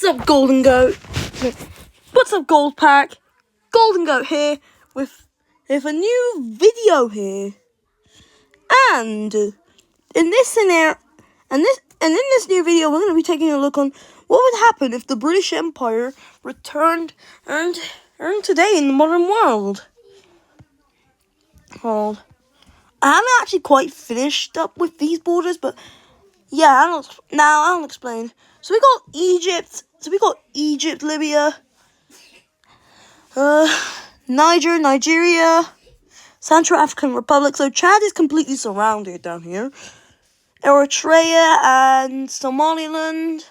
up, Golden Goat? What's up, Gold Pack? Golden Goat here with a new video here. And in this scenario, and in this new video, we're going to be taking a look on what would happen if the British Empire returned and today in the modern world. Hold. I haven't actually quite finished up with these borders, but yeah, I'll explain. So we got Egypt, Libya, Niger, Nigeria, Central African Republic. So Chad is completely surrounded down here. Eritrea and Somaliland,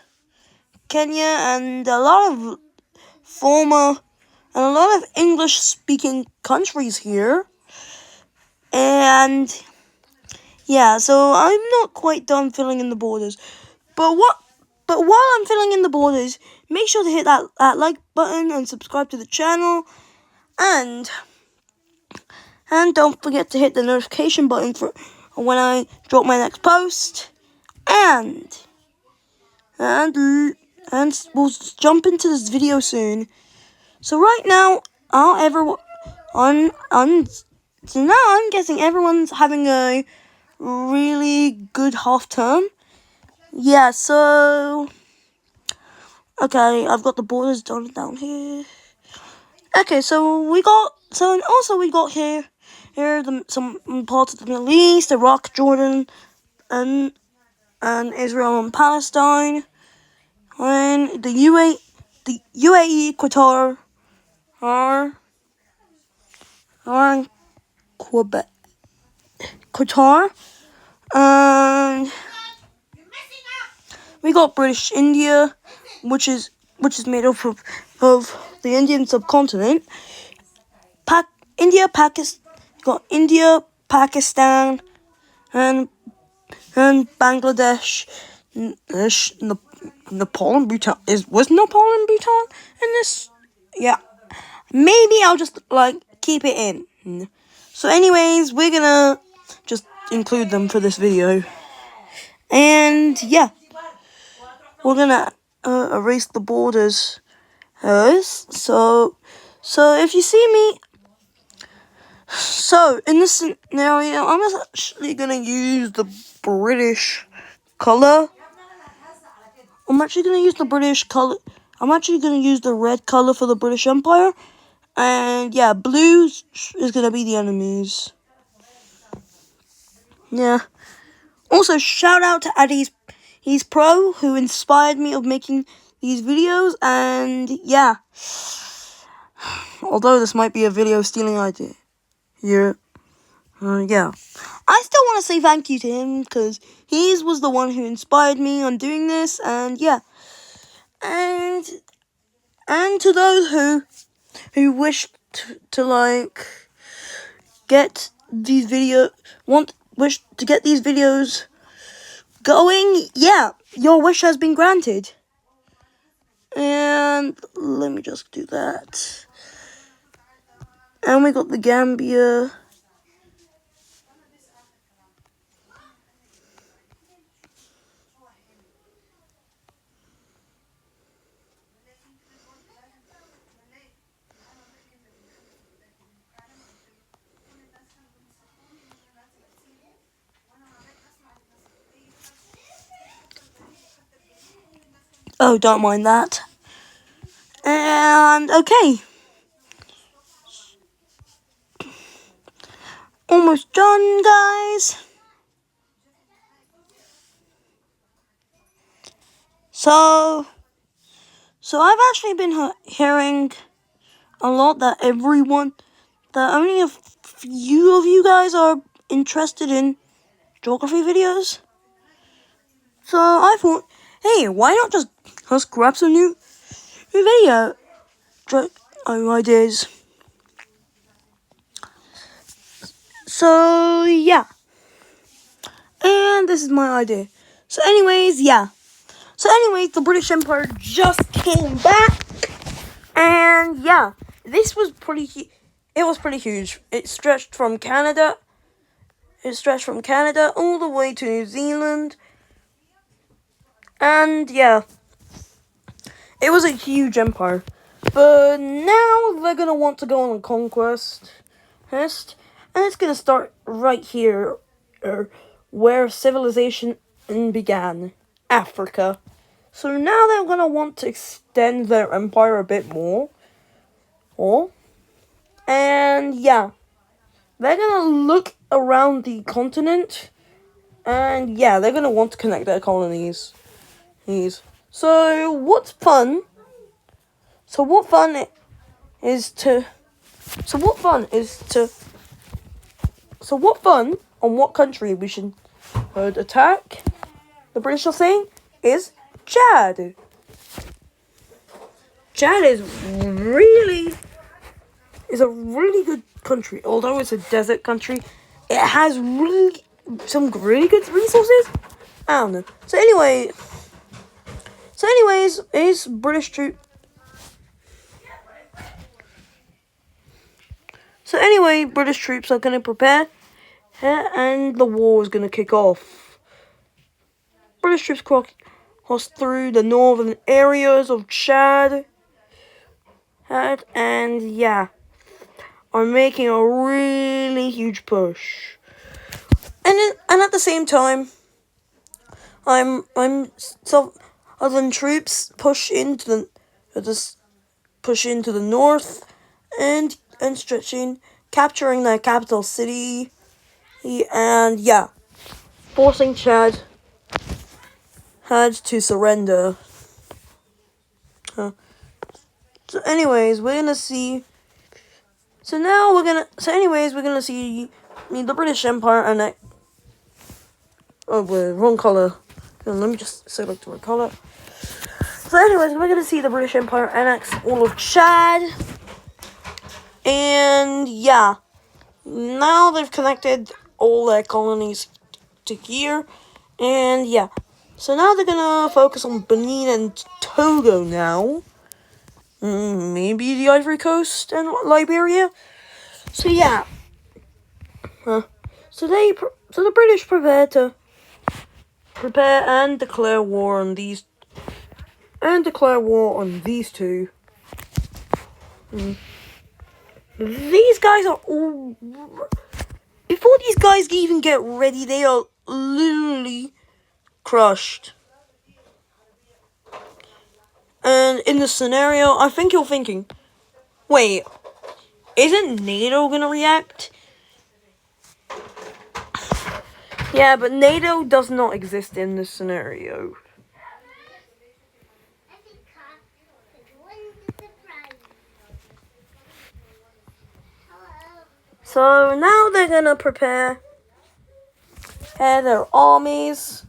Kenya, and a lot of English-speaking countries here. And yeah, so I'm not quite done filling in the borders. But while I'm filling in the borders, make sure to hit that like button and subscribe to the channel. And don't forget to hit the notification button for when I drop my next post. And we'll jump into this video soon. So right now, I'm guessing everyone's having a really good half term. Yeah, so okay, I've got the borders done down here. Okay, so we got here some parts of the Middle East, Iraq, Jordan, and Israel and Palestine, and the UAE, Qatar, and Quebec, Qatar, and we got British India, which is made up of the Indian subcontinent. India, Pakistan, and Bangladesh, Nepal and Bhutan. Was Nepal and Bhutan in this? Yeah, maybe I'll just keep it in. So, anyways, we're gonna just include them for this video, and yeah, we're gonna erase the borders. So if you see me. So, in this scenario, I'm actually going to use the British color. I'm actually going to use the British color. I'm actually going to use the red color for the British Empire. And, yeah, blue is going to be the enemies. Yeah. Also, shout out to Addy's. He's pro, who inspired me of making these videos. And, yeah. Although this might be a video stealing idea. Yeah. I still want to say thank you to him because he was the one who inspired me on doing this, and yeah, and to those who wish to get these wish to get these videos going, yeah, your wish has been granted. And let me just do that. And we got the Gambia. Oh, don't mind that. And okay. Almost done, guys. So I've actually been hearing a lot that only a few of you guys are interested in geography videos. So I thought, hey, why not just grab some new video ideas? So yeah, and this is my idea. So anyways, the British Empire just came back, and yeah, this was pretty. It was pretty huge. It stretched from Canada all the way to New Zealand, and yeah, It was a huge empire. But now they're gonna want to go on a conquest. And it's gonna start right here, where civilization began, Africa. So now they're gonna want to extend their empire a bit more. And yeah, they're gonna look around the continent. And yeah, they're gonna want to connect their colonies. So what fun on what country we should attack? The British are saying is Chad. Chad is a really good country. Although it's a desert country, it has some really good resources. I don't know. So anyways, is British troop. So anyway, British troops are gonna prepare, and the war is gonna kick off. British troops cross through the northern areas of Chad, and yeah, are making a really huge push. And at the same time, southern troops push into the north and stretching, capturing their capital city, and yeah, forcing Chad to surrender. So anyways, we're gonna see. So we're gonna see the British Empire and wrong color. Let me just select the right color. So anyways, we're gonna see the British Empire annex all of Chad. And yeah, now they've connected all their colonies to here. And yeah, so now they're gonna focus on Benin and Togo now. Maybe the Ivory Coast and Liberia. So yeah. So the British prepare and declare war on these two. These guys are all. Before these guys even get ready, they are literally crushed. And in this scenario, I think you're thinking, wait, isn't NATO gonna react? Yeah, but NATO does not exist in this scenario. So now they're gonna prepare their armies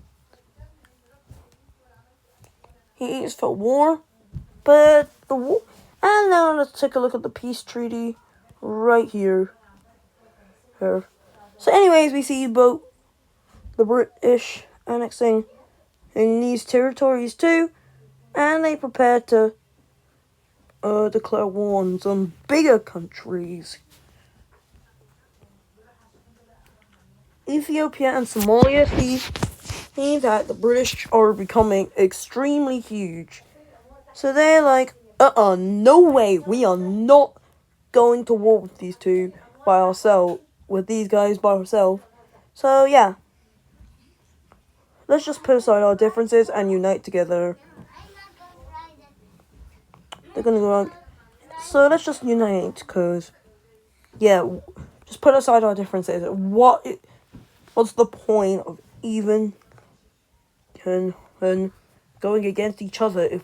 for war. But and now let's take a look at the peace treaty right here. So anyways, we see both the British annexing in these territories too, and they prepare to declare war on some bigger countries. Ethiopia and Somalia see that the British are becoming extremely huge. So they're like, no way, we are not going to war with these two by ourselves, with these guys by ourselves. So yeah, let's just put aside our differences and unite together. They're gonna go like, so let's just unite, cause yeah, just put aside our differences. What's the point of even going against each other if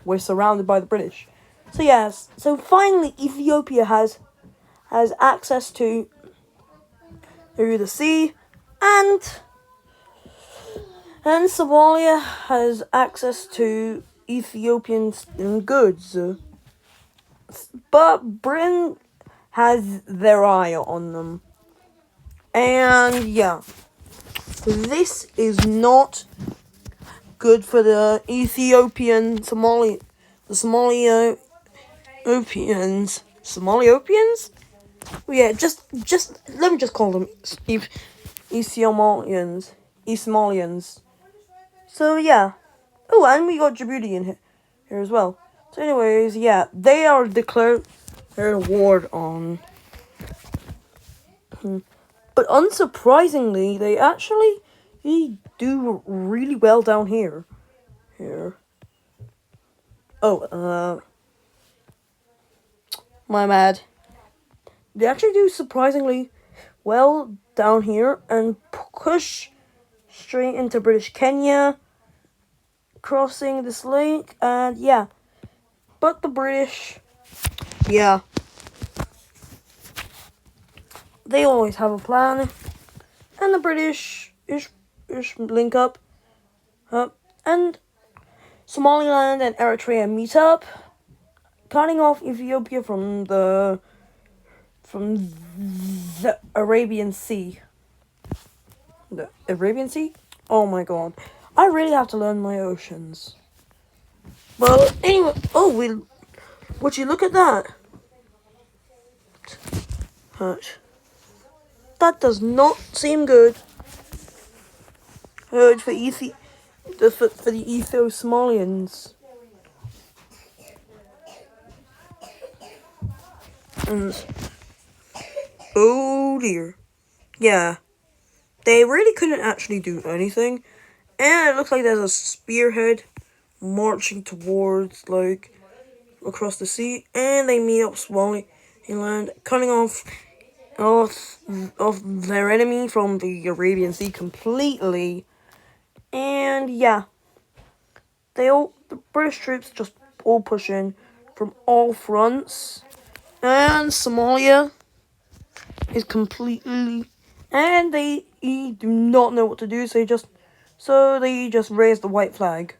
we're surrounded by the British? So yes, so finally Ethiopia has access to through the sea, and Somalia has access to Ethiopian goods. But Britain has their eye on them. And yeah, this is not good for the Somaliopians? Yeah, just let me just call them Somalians. So yeah. Oh, and we got Djibouti in here as well. So anyways, yeah, they are declared their war on. But unsurprisingly, they actually do really well down here. Oh, my bad. They actually do surprisingly well down here and push straight into British Kenya, crossing this lake, and yeah. But the British, yeah, they always have a plan, and the British is link up, and Somaliland and Eritrea meet up, cutting off Ethiopia from the Arabian Sea. The Arabian Sea? Oh my god. I really have to learn my oceans. But anyway, would you look at that? That does not seem good. For the Ethio-Somalians. Oh dear. Yeah. They really couldn't actually do anything. And it looks like there's a spearhead marching towards, like, across the sea. And they meet up Somaliland, cutting off their enemy from the Arabian Sea completely. And yeah. The British troops just all push in from all fronts. And Somalia is completely, and they do not know what to do, so they just raise the white flag.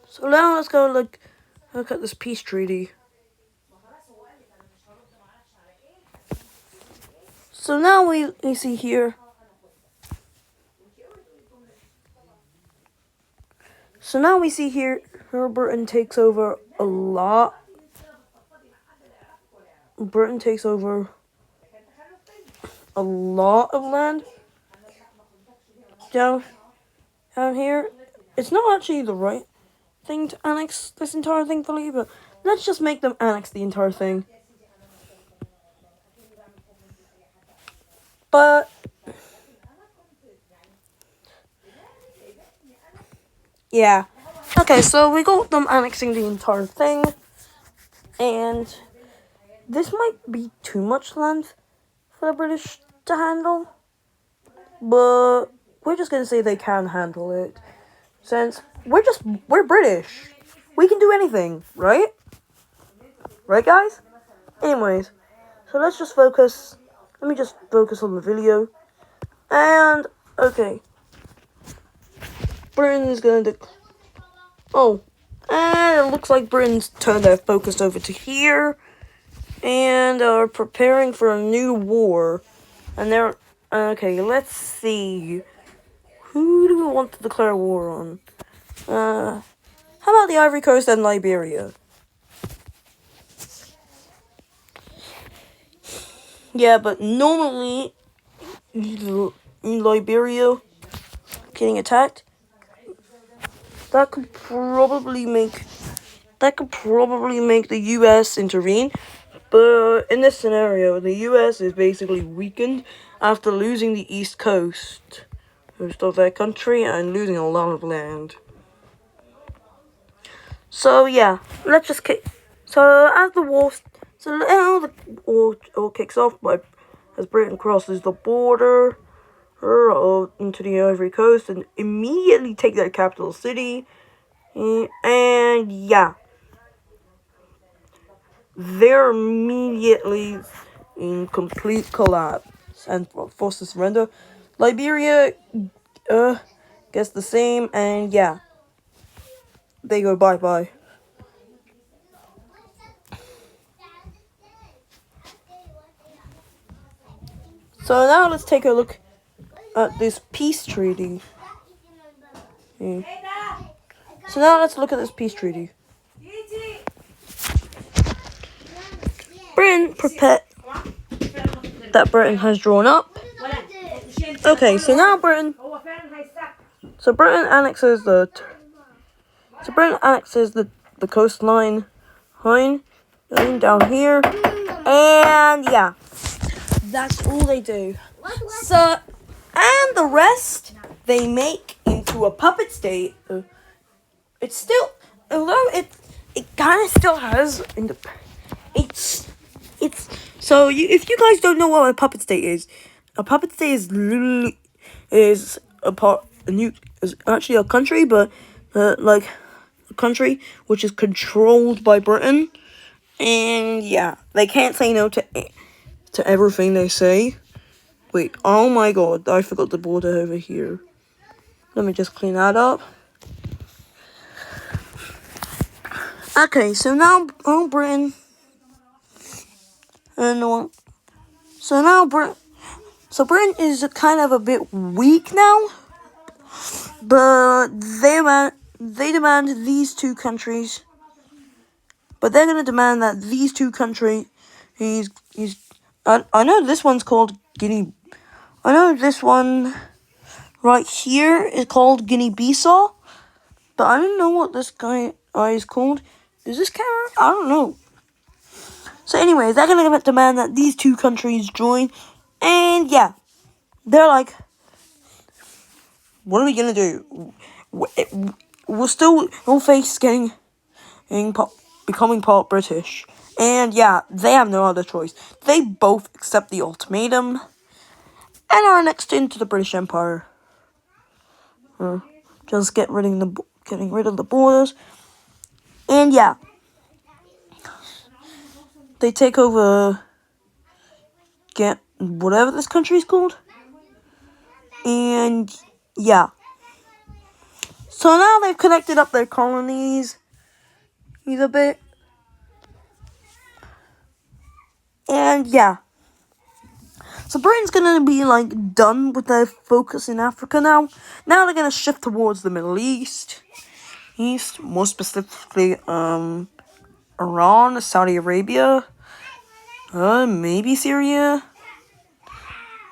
So now let's go look at this peace treaty. So now we see here. So now we see here, Britain takes over a lot. Britain takes over a lot of land down here. It's not actually the right thing to annex this entire thing fully, but let's just make them annex the entire thing. But yeah. Okay, so we got them annexing the entire thing. And this might be too much land for the British to handle. But we're just gonna say they can handle it. Since we're British. We can do anything, right? Right, guys? Anyways, so let's just focus. Let me just focus on the video. And, okay. Britain's gonna and it looks like Britain's turned their focus over to here. And are preparing for a new war. And they're, okay, let's see. Who do we want to declare war on? How about the Ivory Coast and Liberia? Yeah, but normally, in Liberia getting attacked, that could probably make the U.S. intervene. But in this scenario, the U.S. is basically weakened after losing the East Coast of their country and losing a lot of land. So yeah, let's just so now the war kicks off as Britain crosses the border into the Ivory Coast and immediately take their capital city. And yeah, they're immediately in complete collapse and forced to surrender. Liberia gets the same, and yeah, they go bye-bye. So now let's take a look at this peace treaty. So now let's look at this peace treaty. Britain has drawn up Okay, so now Britain. So Britain annexes the. So Britain annexes the coastline, down here, and yeah, that's all they do. So, and the rest they make into a puppet state. It's still, although it kind of still has it's so if you guys don't know what a puppet state is, a puppet state is literally is is actually a country, but like a country which is controlled by Britain, and yeah, they can't say no to everything they say. Wait, oh my god, I forgot the border over here. Let me just clean that up. Okay, so now Britain and so Britain is kind of a bit weak now, but they demand these two countries. But they're gonna demand that these two countries. I know this one's called Guinea. I know this one right here is called Guinea-Bissau, but I don't know what this guy is called. Is this camera? I don't know. So anyways, they're gonna demand that these two countries join, and yeah, they're like, what are we gonna do? We'll face becoming part British, and yeah, they have no other choice. They both accept the ultimatum and are annexed into the British Empire. Just getting rid of the borders, and yeah, they take over. Get whatever this country is called, and yeah. So now they've connected up their colonies a bit, and yeah. So Britain's gonna be like done with their focus in Africa now. Now they're gonna shift towards the Middle East, more specifically, Iran, Saudi Arabia, maybe Syria,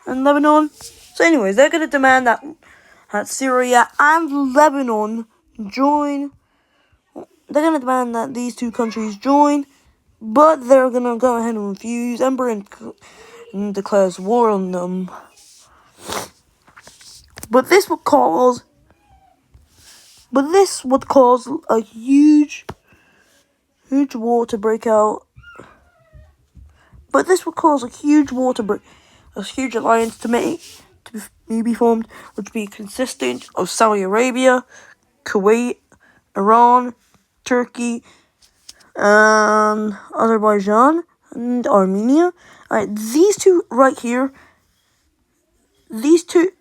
and Lebanon. So anyways, they're gonna demand that Syria and Lebanon join. They're gonna demand that these two countries join, but they're gonna go ahead and refuse, and Britain declares war on them. But this would cause a huge war to break out. But this would cause a huge alliance to be formed, which would be consistent of Saudi Arabia, Kuwait, Iran, Turkey, Azerbaijan, and Armenia. Alright, these two right here.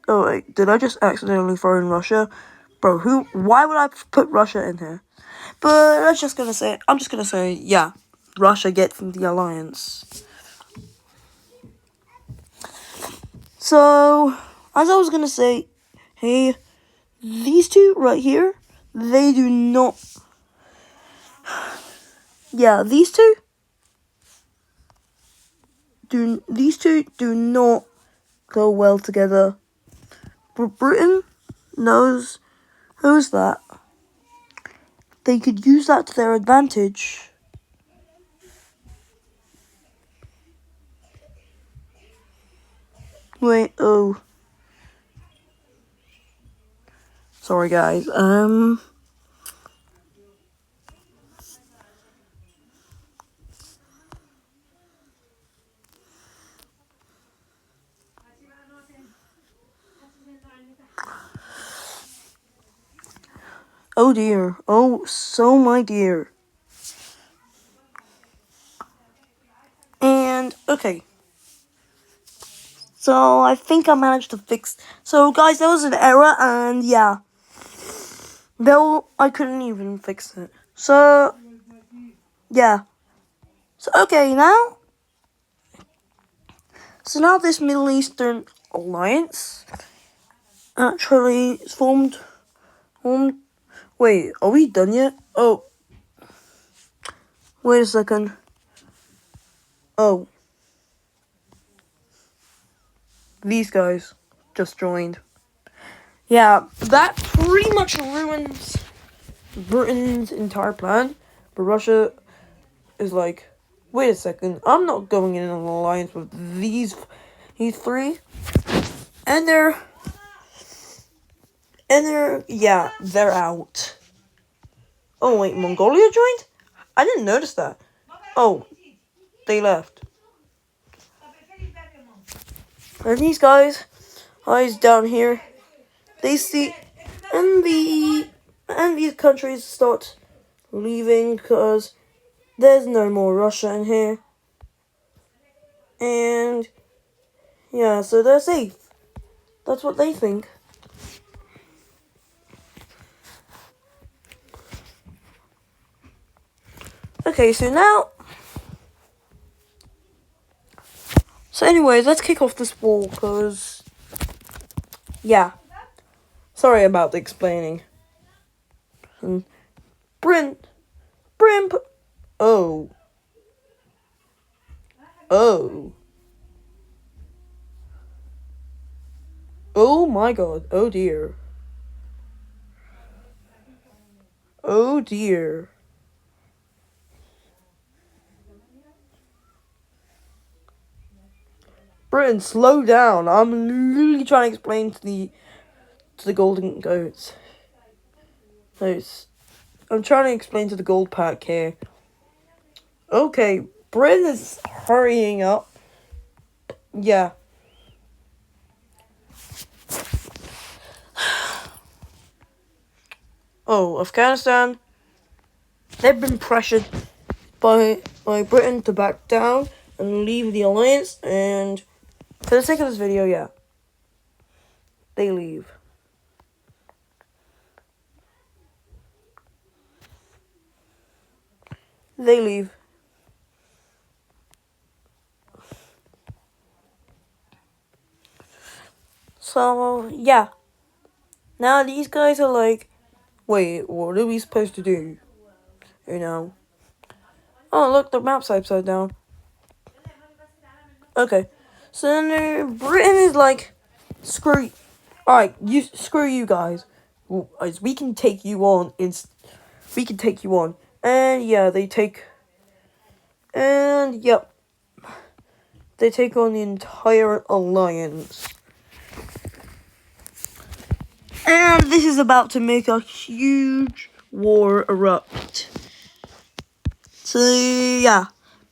Oh wait, did I just accidentally throw in Russia? Bro, why would I put Russia in here? But I'm just gonna say, yeah, Russia gets in the alliance. So, as I was gonna say, hey, these two right here, they do not. Yeah, these two do not go well together. But Britain knows that. They could use that to their advantage. Wait, oh. Sorry guys, oh dear. Oh, so my dear. And, okay. So, I think I managed to fix... So, guys, there was an error, and yeah. I couldn't even fix it. So, yeah. So, okay, now... So, now this Middle Eastern alliance actually is formed... Wait, are we done yet? Oh. Wait a second. Oh. These guys. just joined. Yeah, that pretty much ruins Britain's entire plan. But Russia is like, wait a second, I'm not going in an alliance with these three. And they're out. Oh wait, Mongolia joined? I didn't notice that. Oh, they left. And these guys down here, they see, and these countries start leaving because there's no more Russia in here. And yeah, so they're safe. That's what they think. Okay, so anyways, let's kick off this war, because, yeah. Sorry about the explaining. And Bryn, oh. Oh my god, oh dear. Oh dear. Britain, slow down. I'm literally trying to explain to the golden goats. I'm trying to explain to the gold pack here. Okay, Britain is hurrying up. Yeah. Oh, Afghanistan. They've been pressured by Britain to back down and leave the alliance, and for the sake of this video, yeah, they leave. They leave. So, yeah. Now these guys are like, wait, what are we supposed to do? You know? Oh, look, the map's upside down. Okay. So then Britain is like, screw. Alright, screw you guys. We can take you on. We can take you on. And yeah, they take. And yep. They take on the entire alliance. And this is about to make a huge war erupt. So yeah,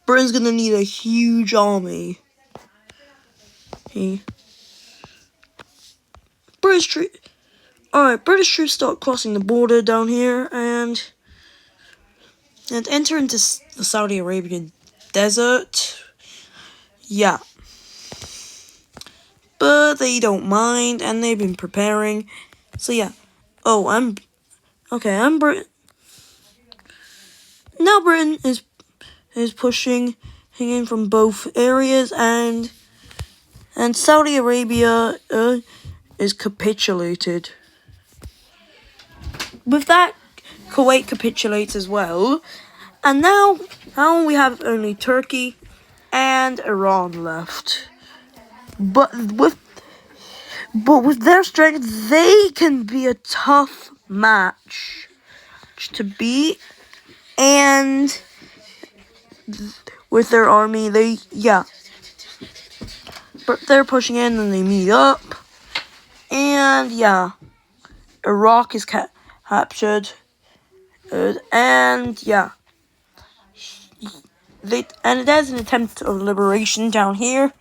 Britain's gonna need a huge army. British troops start crossing the border down here and enter into the Saudi Arabian desert. Yeah. But they don't mind, and they've been preparing. So yeah. Oh, I'm Britain. Now Britain is pushing in from both areas, and Saudi Arabia is capitulated. With that, Kuwait capitulates as well, and now we have only Turkey and Iran left. But with their strength, they can be a tough match to beat, and with their army, but they're pushing in and they meet up, and yeah, Iraq is captured, and yeah, it is an attempt of liberation down here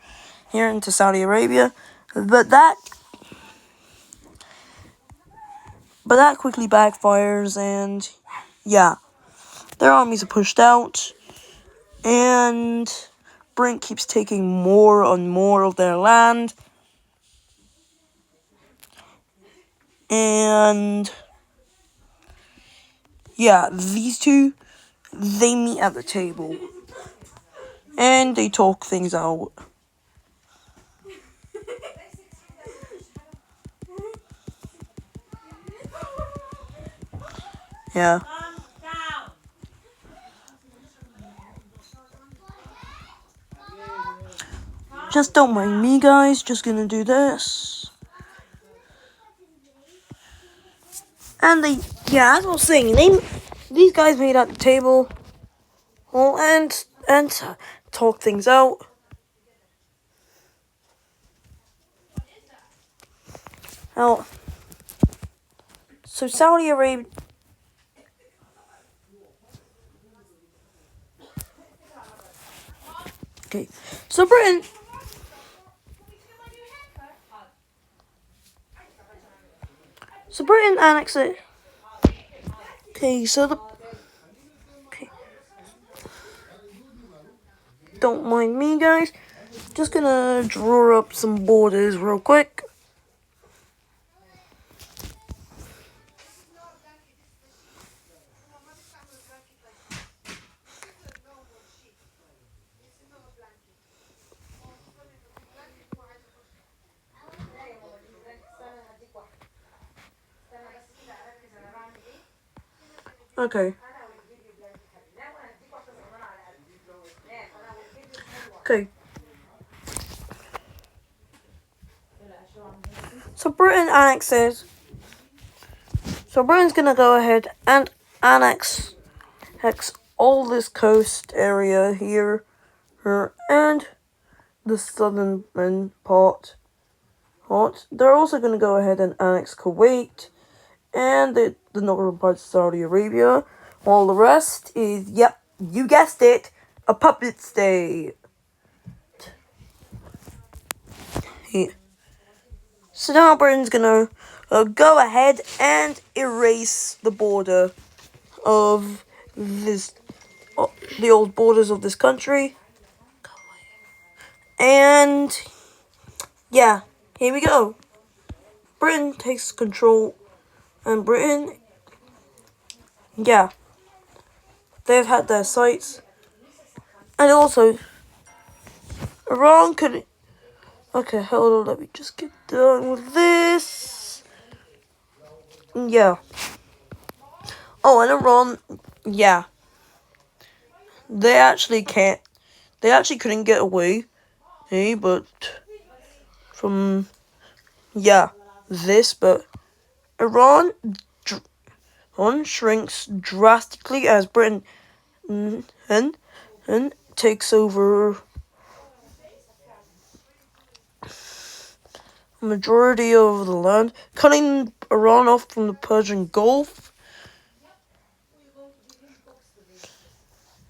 into Saudi Arabia, but that quickly backfires, and yeah, their armies are pushed out, and Britain keeps taking more and more of their land, and yeah, these two, they meet at the table, and they talk things out. Yeah. Just don't mind me, guys. Just gonna do this. And as I was saying, these guys made at the table, and talk things out. Now, so Saudi Arabia. Okay, so Britain. So Britain annexed it. Okay, okay. Don't mind me, guys. Just gonna draw up some borders real quick. Okay. Okay. So Britain annexes. So Britain's gonna go ahead and annex all this coast area here, and the southern part. They're also gonna go ahead and annex Kuwait and the northern parts of Saudi Arabia. While the rest is, yep, you guessed it, a puppet state. Yeah. So now Britain's gonna go ahead and erase the border of the old borders of this country. And yeah, here we go. Britain takes control, and Britain, yeah, they've had their sights. And also, Iran could. Okay, hold on, let me just get done with this. Yeah. Oh, and Iran, yeah. They actually couldn't get away. Hey, but from, but Iran shrinks drastically as Britain and takes over a majority of the land, cutting Iran off from the Persian Gulf.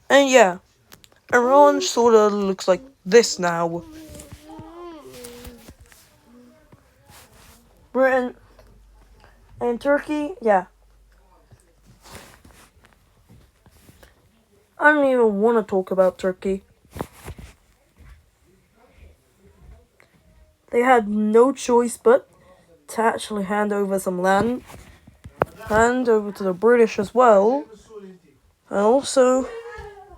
And yeah, Iran sort of looks like this now. Britain and Turkey, yeah. I don't even want to talk about Turkey. They had no choice but to actually hand over some land. Hand over to the British as well. And also,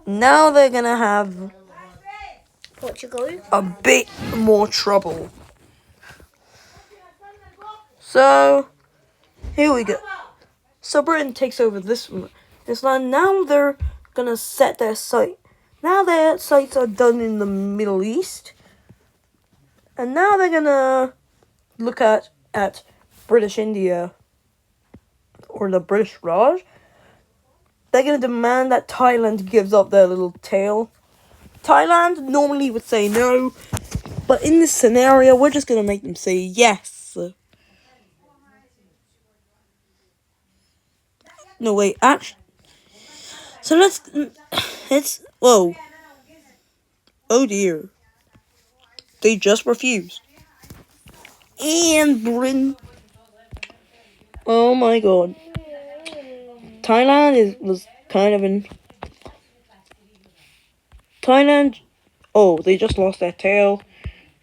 now they're gonna have Portugal. a bit more trouble. So, here we go. So Britain takes over this land. Now they're gonna set their sight. Now their sights are done in the Middle East. And now they're gonna look at British India, or the British Raj. They're gonna demand that Thailand gives up their little tail. Thailand normally would say no, but in this scenario, we're just gonna make them say yes. No, wait, actually. So whoa. Oh dear. They just refused. And Britain. Oh my god. Thailand was kind of in. Thailand. Oh, they just lost their tail.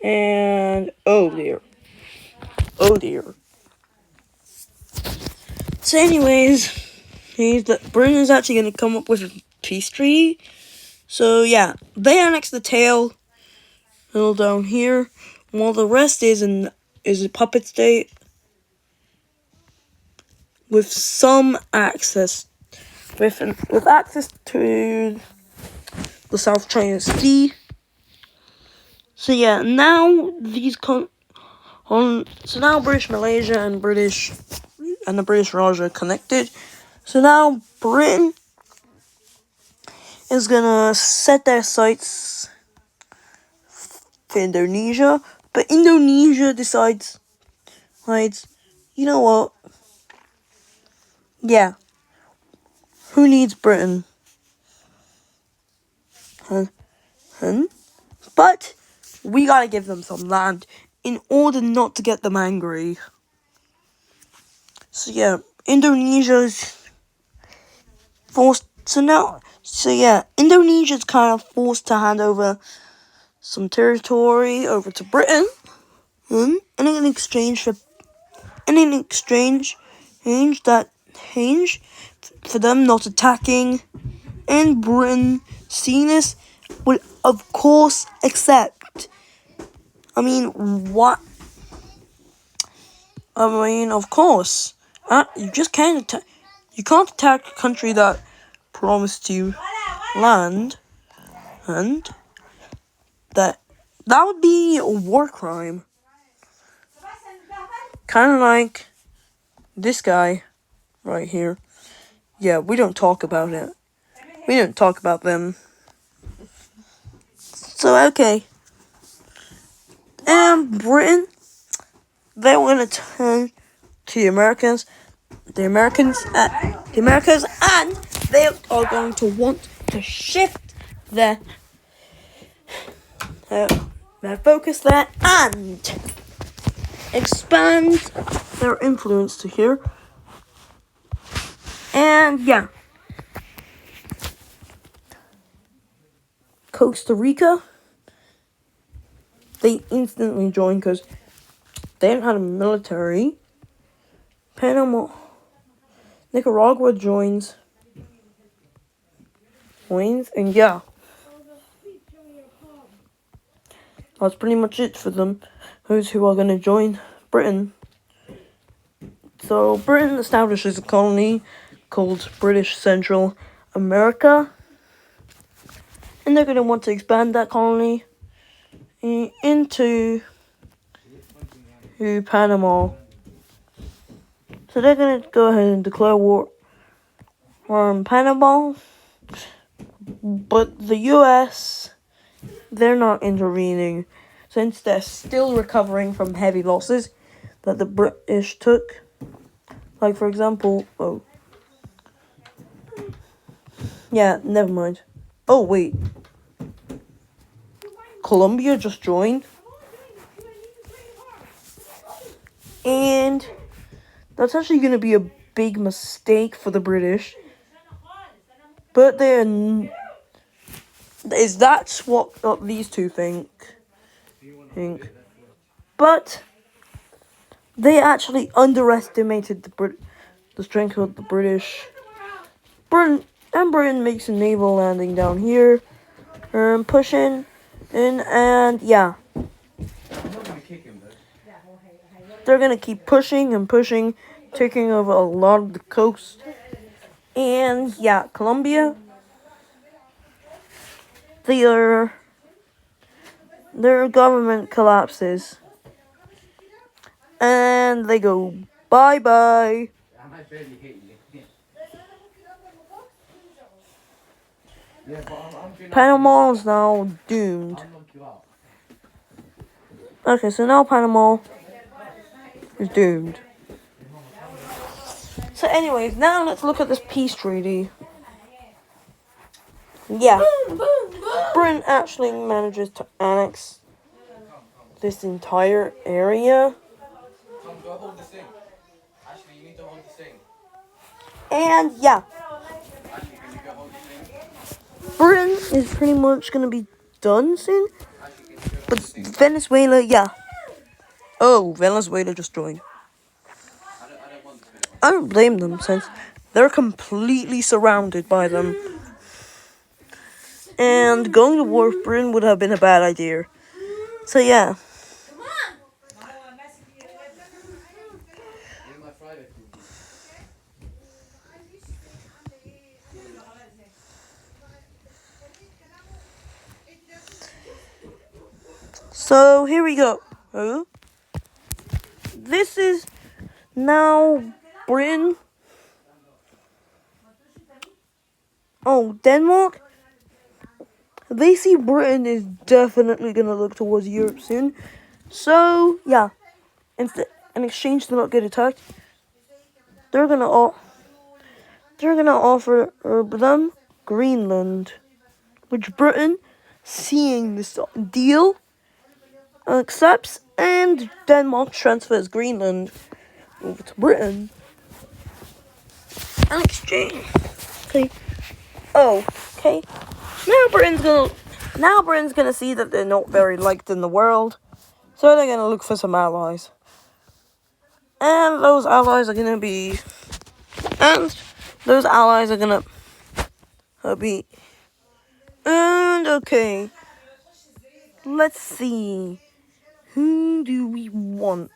And oh dear. Oh dear. So anyways, Britain is actually going to come up with a peace treaty. So yeah, they annex the tail hill down here, while the rest is a puppet state with some access, with access to the South China Sea. So yeah, now so now British Malaysia and British and the British Raj are connected. So now Britain is gonna set their sights for Indonesia, but Indonesia decides, you know what? Yeah, who needs Britain? But we gotta give them some land in order not to get them angry. So yeah, Indonesia's forced. Indonesia's kind of forced to hand over some territory over to Britain, and in exchange for them not attacking, and Britain seeing this would of course accept. Of course. You just can't attack. You can't attack a country that promised you land, and that would be a war crime. Kind of like this guy right here. Yeah, we don't talk about it. We don't talk about them. So okay. And Britain, they were gonna turn to the Americans, and they are going to want to shift their focus there and expand their influence to here. And yeah, Costa Rica, they instantly joined because they didn't have a military. Panama, Nicaragua joins, and yeah, that's pretty much it for them. Those who are going to join Britain. So Britain establishes a colony called British Central America, and they're going to want to expand that colony into Panama. So they're going to go ahead and declare war on Panama, but the US, they're not intervening since they're still recovering from heavy losses that the British took. Like, for example, never mind. Oh, wait. Colombia just joined. And that's actually going to be a big mistake for the British. But that's what these two think. But they actually underestimated the strength of the British. Britain makes a naval landing down here, pushing in, and yeah, they're gonna keep pushing and pushing, taking over a lot of the coast. And yeah, Colombia, their government collapses, and they go bye-bye. Panama is now doomed. Okay, so now Panama is doomed. So anyways, now let's look at this peace treaty. Yeah, Britain actually manages to annex this entire area. And yeah, Britain is pretty much gonna be done soon. But Venezuela, yeah. Oh, Venezuela just joined. I don't blame them since they're completely surrounded by them. And going to war with Britain would have been a bad idea. So yeah. So here we go. This is now Britain. Oh, Denmark. They see Britain is definitely going to look towards Europe soon. So, yeah. In exchange to not get attacked, they're going to offer them Greenland. Which Britain, seeing this deal, accepts, and Denmark transfers Greenland over to Britain. In exchange. Okay. Oh, okay. Now Britain's gonna see that they're not very liked in the world, so they're gonna look for some allies, and those allies are gonna be, and okay, let's see, who do we want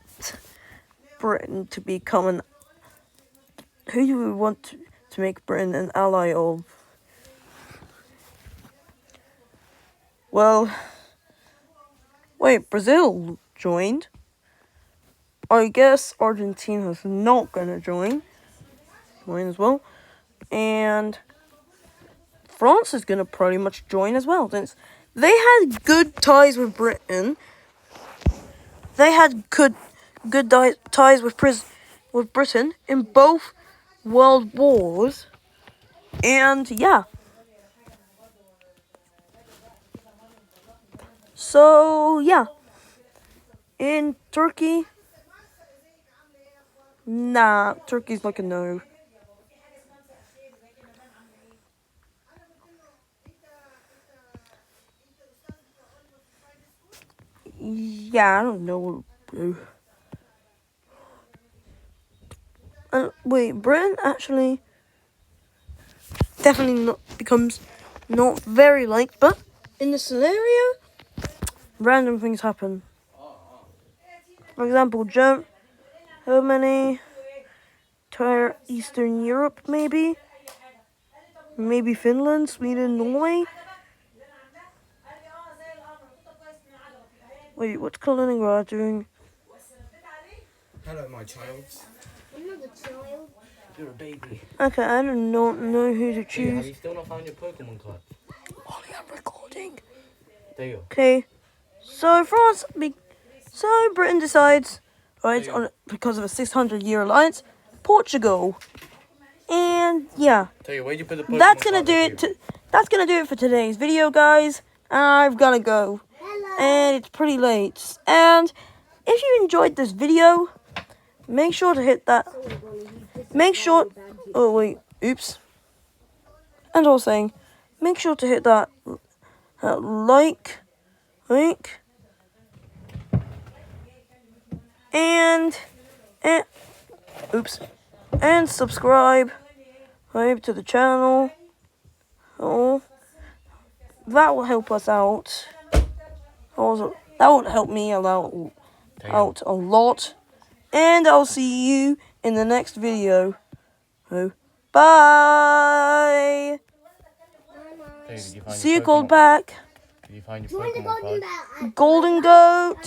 Britain to become who do we want to make Britain an ally of? Well, wait, Brazil joined. I guess Argentina's not gonna join as well. And France is gonna pretty much join as well, since they had good ties with Britain. They had good ties with Britain in both world wars. And yeah. So yeah. In Turkey, nah, Turkey's like a no. Yeah, I don't know. Wait, Britain actually definitely becomes not very liked, but in this scenario, random things happen. For example, Germany, entire Eastern Europe, maybe Finland, Sweden, Norway. Wait, what's Kaliningrad doing? Hello, my child. I'm not a child. You're a baby. Okay, I do not know who to Hey, choose. have you still not found your Pokemon card? Ollie, I'm recording. There you go. Okay, so Britain decides, because of a 600-year alliance, Portugal. And yeah, Tell you, where'd you put the Pokemon that's gonna card do that it. That's gonna do it for today's video, guys. I've gotta go, and it's pretty late. And if you enjoyed this video, make sure to hit that. Oh wait, oops. And I was saying, make sure to hit that like, and subscribe to the channel. Oh, that will help us out. Also, that would help me out a lot. And I'll see you in the next video. Oh, bye. Hey, did you find See your you, Pokemon? Goldback. Did you find your Join the Pokemon golden card? bell. Golden Goat.